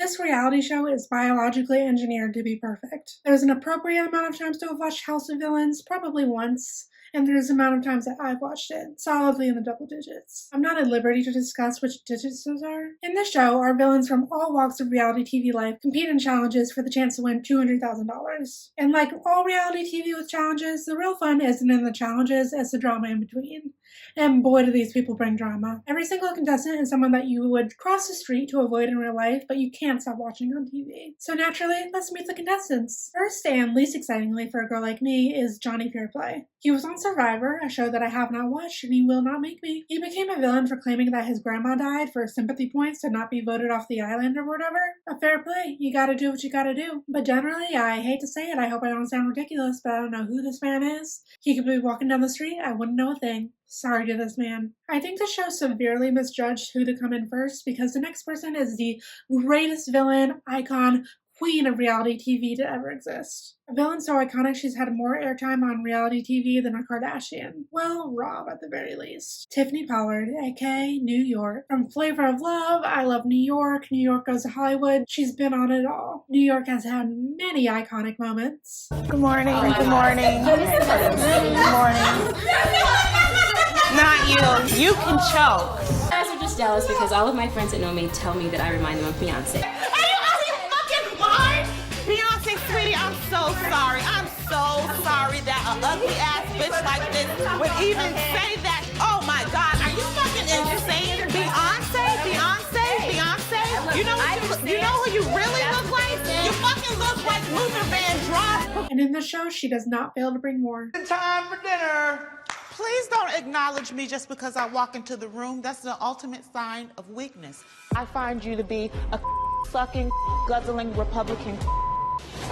This reality show is biologically engineered to be perfect. There's an appropriate amount of times to have watched House of Villains, probably once, and there's the amount of times that I've watched it, solidly in the double digits. I'm not at liberty to discuss which digits those are. In this show, our villains from all walks of reality TV life compete in challenges for the chance to win $200,000. And like all reality TV with challenges, the real fun isn't in the challenges, it's the drama in between. And boy do these people bring drama. Every single contestant is someone that you would cross the street to avoid in real life, but you can't stop watching on TV. So naturally, let's meet the contestants. First and least excitingly for a girl like me is Johnny Fairplay. He was on Survivor, a show that I have not watched, and he will not make me. He became a villain for claiming that his grandma died for sympathy points to not be voted off the island or whatever. A fair play. You gotta do what you gotta do. But generally, I hate to say it, I hope I don't sound ridiculous, but I don't know who this man is. He could be walking down the street, I wouldn't know a thing. Sorry to this man. I think the show severely misjudged who to come in first because the next person is the greatest villain, icon, queen of reality TV to ever exist. A villain so iconic she's had more airtime on reality TV than a Kardashian. Well, Rob at the very least. Tiffany Pollard, aka New York. From Flavor of Love, I Love New York Goes to Hollywood, she's been on it all. New York has had many iconic moments. Good morning, good morning. Good morning. Not you. You can choke. You guys are just jealous because all of my friends that know me tell me that I remind them of Beyonce. Are you out of your fucking mind? Beyonce, sweetie, I'm so sorry. I'm so sorry that an ugly ass bitch like this would even say that. Oh my God, are you fucking insane? Beyonce? You know who you really look like? You fucking look like Luther Vandross. And in the show, she does not fail to bring more. Time for dinner. Please don't acknowledge me just because I walk into the room. That's the ultimate sign of weakness. I find you to be a fucking guzzling Republican.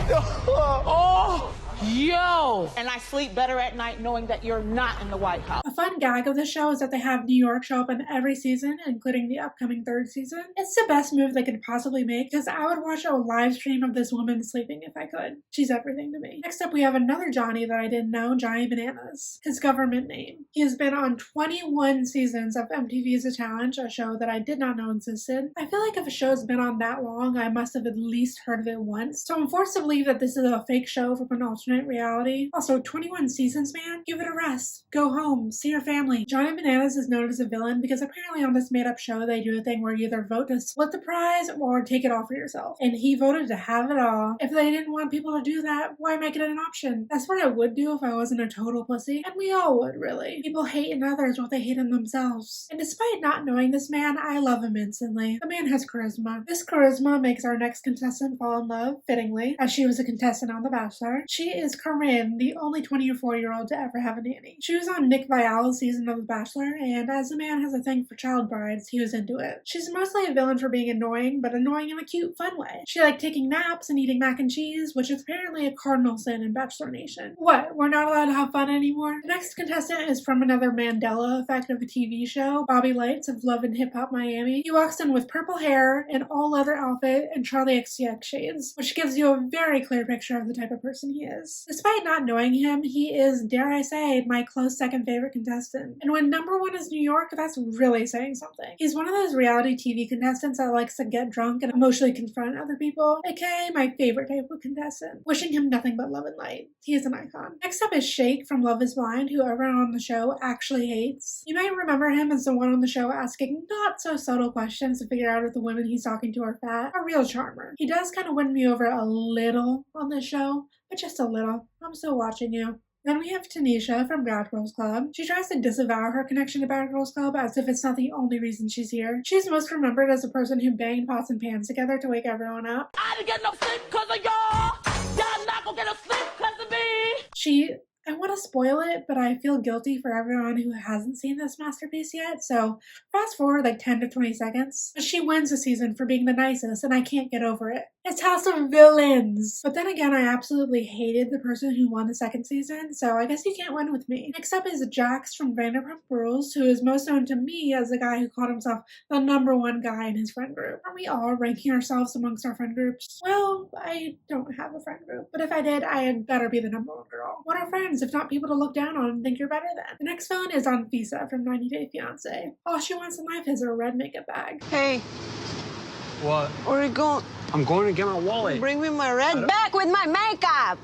Oh, yo! And I sleep better at night knowing that you're not in the White House. A fun gag of the show is that they have New York show up in every season, including the upcoming third season. It's the best move they could possibly make because I would watch a live stream of this woman sleeping if I could. She's everything to me. Next up, we have another Johnny that I didn't know, Johnny Bananas. His government name. He has been on 21 seasons of MTV's A Challenge, a show that I did not know existed. I feel like if a show's been on that long, I must have at least heard of it once. So I'm forced to believe that this is a fake show from an alternate reality. Also, 21 seasons, man? Give it a rest. Go home. See your family. Johnny Bananas is known as a villain because apparently on this made-up show, they do a thing where you either vote to split the prize or take it all for yourself. And he voted to have it all. If they didn't want people to do that, why make it an option? That's what I would do if I wasn't a total pussy. And we all would, really. People hate in others what they hate in themselves. And despite not knowing this man, I love him instantly. The man has charisma. This charisma makes our next contestant fall in love, fittingly, as she was a contestant on The Bachelor. She is Corinne, the only 24-year-old to ever have a nanny. She was on Nick Viall's season of The Bachelor, and as the man has a thing for child brides, he was into it. She's mostly a villain for being annoying, but annoying in a cute, fun way. She liked taking naps and eating mac and cheese, which is apparently a cardinal sin in Bachelor Nation. What, we're not allowed to have fun anymore? The next contestant is from another Mandela effect of a TV show, Bobby Lights of Love and Hip Hop Miami. He walks in with purple hair, an all-leather outfit, and Charlie XCX shades, which gives you a very clear picture of the type of person he is. Despite not knowing him, he is, dare I say, my close second favorite contestant. And when number one is New York, that's really saying something. He's one of those reality TV contestants that likes to get drunk and emotionally confront other people, aka my favorite type of contestant. Wishing him nothing but love and light. He is an icon. Next up is Shake from Love is Blind, who everyone on the show actually hates. You might remember him as the one on the show asking not so subtle questions to figure out if the women he's talking to are fat. A real charmer. He does kind of win me over a little on this show, but just a little. I'm still watching you. Then we have Tanisha from Bad Girls Club. She tries to disavow her connection to Bad Girls Club as if it's not the only reason she's here. She's most remembered as a person who banged pots and pans together to wake everyone up. I didn't get no sleep because of y'all. Y'all not gonna get no sleep because of me. I want to spoil it, but I feel guilty for everyone who hasn't seen this masterpiece yet, so fast forward like 10 to 20 seconds. But she wins the season for being the nicest, and I can't get over it. It's House of Villains! But then again, I absolutely hated the person who won the second season, so I guess you can't win with me. Next up is Jax from Vanderpump Rules, who is most known to me as the guy who called himself the #1 guy in his friend group. Are we all ranking ourselves amongst our friend groups? Well, I don't have a friend group, but if I did, I had better be the #1 girl. What are friends if not people to look down on and think you're better than? The next villain is Anfisa from 90 Day Fiancé. All she wants in life is a red makeup bag. Hey. What? Where are you going? I'm going to get my wallet. Bring me my red back with my makeup.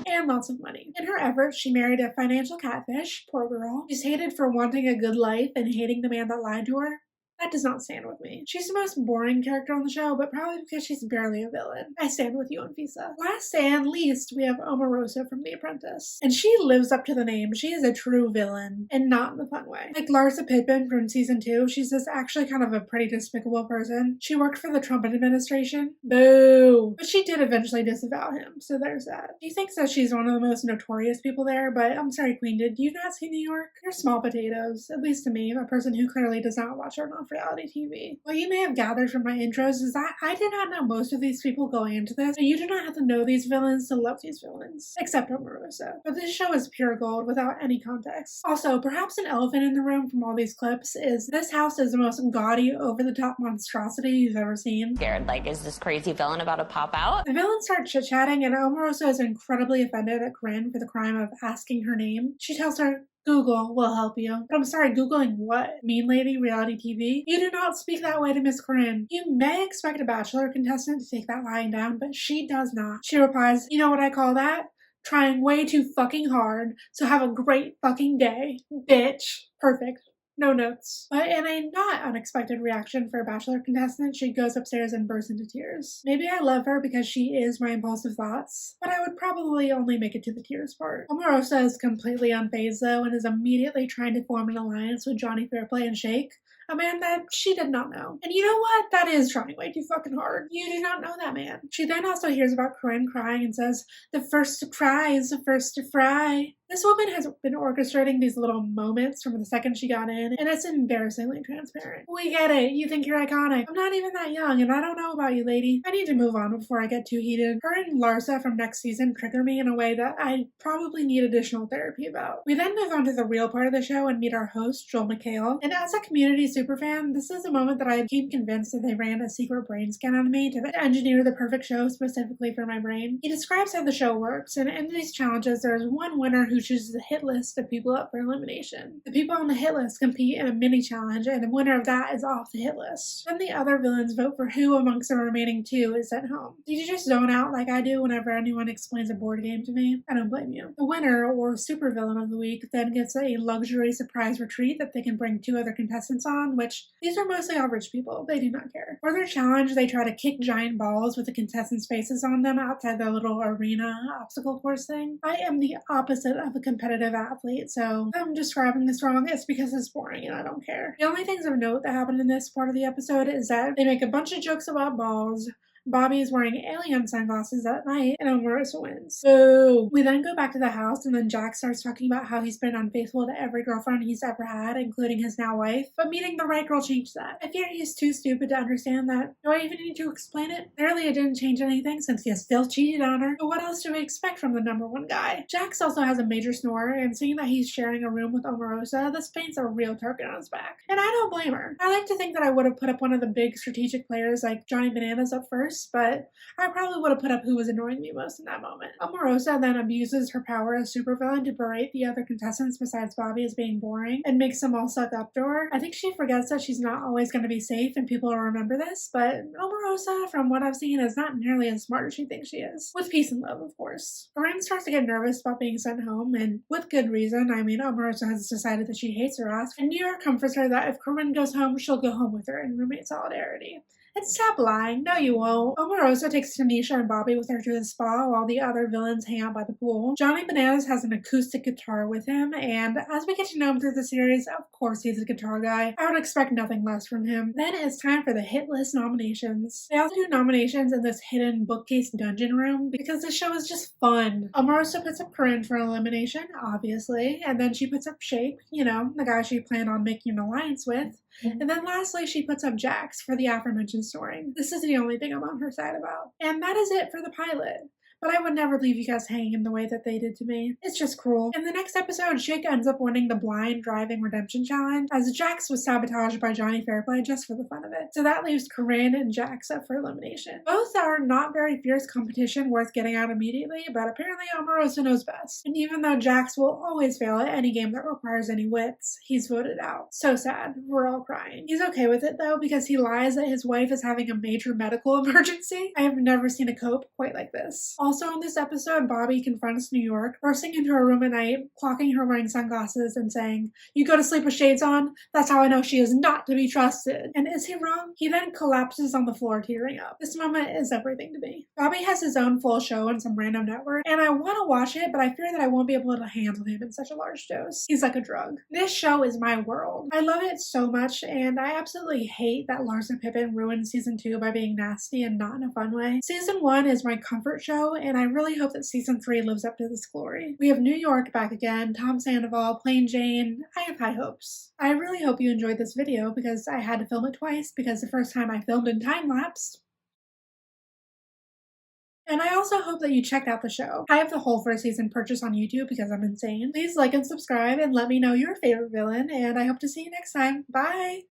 And lots of money. In her efforts, she married a financial catfish. Poor girl. She's hated for wanting a good life and hating the man that lied to her. That does not stand with me. She's the most boring character on the show, but probably because she's barely a villain. I stand with you, Anfisa. Last and least, we have Omarosa from The Apprentice. And she lives up to the name. She is a true villain, and not in the fun way. Like Larsa Pippen from season 2, she's this actually kind of a pretty despicable person. She worked for the Trump administration. Boo! But she did eventually disavow him, so there's that. She thinks that she's one of the most notorious people there, but I'm sorry, Queen, did you not see New York? You're small potatoes, at least to me, a person who clearly does not watch our reality TV. What you may have gathered from my intros is that I did not know most of these people going into this, and you do not have to know these villains to love these villains, except Omarosa. But this show is pure gold without any context. Also, perhaps an elephant in the room from all these clips is this house is the most gaudy, over-the-top monstrosity you've ever seen. Scared, like, is this crazy villain about to pop out? The villains start chit-chatting, and Omarosa is incredibly offended at Corinne for the crime of asking her name. She tells her, Google will help you. But I'm sorry, Googling what? Mean lady reality TV? You do not speak that way to Miss Corinne. You may expect a Bachelor contestant to take that lying down, but she does not. She replies, you know what I call that? Trying way too fucking hard, so have a great fucking day. Bitch. Perfect. No notes. But in a not unexpected reaction for a Bachelor contestant, she goes upstairs and bursts into tears. Maybe I love her because she is my impulsive thoughts, but I would probably only make it to the tears part. Omarosa is completely unfazed though and is immediately trying to form an alliance with Johnny Fairplay and Shake, a man that she did not know. And you know what? That is trying way too fucking hard. You do not know that man. She then also hears about Corinne crying and says, the first to cry is the first to fry. This woman has been orchestrating these little moments from the second she got in, and it's embarrassingly transparent. We get it. You think you're iconic. I'm not even that young, and I don't know about you, lady. I need to move on before I get too heated. Her and Larsa from next season trigger me in a way that I probably need additional therapy about. We then move on to the real part of the show and meet our host, Joel McHale. And as a community superfan, this is a moment that I became convinced that they ran a secret brain scan on me to engineer the perfect show specifically for my brain. He describes how the show works, and in these challenges, there is one winner who chooses a hit list of people up for elimination. The people on the hit list compete in a mini challenge, and the winner of that is off the hit list. Then the other villains vote for who amongst the remaining 2 is sent home. Did you just zone out like I do whenever anyone explains a board game to me? I don't blame you. The winner, or super villain of the week, then gets a luxury surprise retreat that they can bring 2 other contestants on, which these are mostly all rich people. They do not care. For their challenge, they try to kick giant balls with the contestants' faces on them outside the little arena obstacle course thing. I am the opposite of a competitive athlete, so if I'm describing this wrong, it's because it's boring and I don't care. The only things of note that happen in this part of the episode is that they make a bunch of jokes about balls, Bobby is wearing alien sunglasses at night, and Omarosa wins. Boo! We then go back to the house, and then Jack starts talking about how he's been unfaithful to every girlfriend he's ever had, including his now wife, but meeting the right girl changed that. I fear he's too stupid to understand that. Do I even need to explain it? Clearly it didn't change anything since he still cheated on her, but what else do we expect from the number 1 guy? Jax also has a major snore, and seeing that he's sharing a room with Omarosa, this paints a real target on his back. And I don't blame her. I like to think that I would have put up one of the big strategic players like Johnny Bananas up first, but I probably would have put up who was annoying me most in that moment. Omarosa then abuses her power as supervillain to berate the other contestants besides Bobby as being boring and makes them all suck up to her. I think she forgets that she's not always going to be safe and people will remember this, but Omarosa, from what I've seen, is not nearly as smart as she thinks she is. With peace and love, of course. Corinne starts to get nervous about being sent home, and with good reason. I mean, Omarosa has decided that she hates her ass, and New York comforts her that if Corinne goes home, she'll go home with her in roommate solidarity. And stop lying. No, you won't. Omarosa takes Tanisha and Bobby with her to the spa while the other villains hang out by the pool. Johnny Bananas has an acoustic guitar with him, and as we get to know him through the series, of course he's a guitar guy. I would expect nothing less from him. Then it's time for the hit list nominations. They also do nominations in this hidden bookcase dungeon room because the show is just fun. Omarosa puts up Corinne for elimination, obviously, and then she puts up Shake, you know, the guy she planned on making an alliance with. And then lastly, she puts up Jax for the aforementioned snoring. This is the only thing I'm on her side about. And that is it for the pilot. but I would never leave you guys hanging in the way that they did to me. It's just cruel. In the next episode, Jake ends up winning the blind driving redemption challenge as Jax was sabotaged by Johnny Fairplay just for the fun of it. So that leaves Corinne and Jax up for elimination. Both are not very fierce competition worth getting out immediately, but apparently Omarosa knows best. And even though Jax will always fail at any game that requires any wits, he's voted out. So sad. We're all crying. He's okay with it though because he lies that his wife is having a major medical emergency. I have never seen a cope quite like this. Also in this episode, Bobby confronts New York, bursting into her room at night, clocking her wearing sunglasses and saying, "You go to sleep with shades on? That's how I know she is not to be trusted." And is he wrong? He then collapses on the floor tearing up. This moment is everything to me. Bobby has his own full show on some random network, and I want to watch it, but I fear that I won't be able to handle him in such a large dose. He's like a drug. This show is my world. I love it so much, and I absolutely hate that Larsa Pippen ruined season 2 by being nasty and not in a fun way. Season 1 is my comfort show, and I really hope that season 3 lives up to this glory. We have New York back again, Tom Sandoval, Plain Jane. I have high hopes. I really hope you enjoyed this video because I had to film it twice because the first time I filmed in time-lapse. And I also hope that you checked out the show. I have the whole first season purchased on YouTube because I'm insane. Please like and subscribe and let me know your favorite villain, and I hope to see you next time. Bye!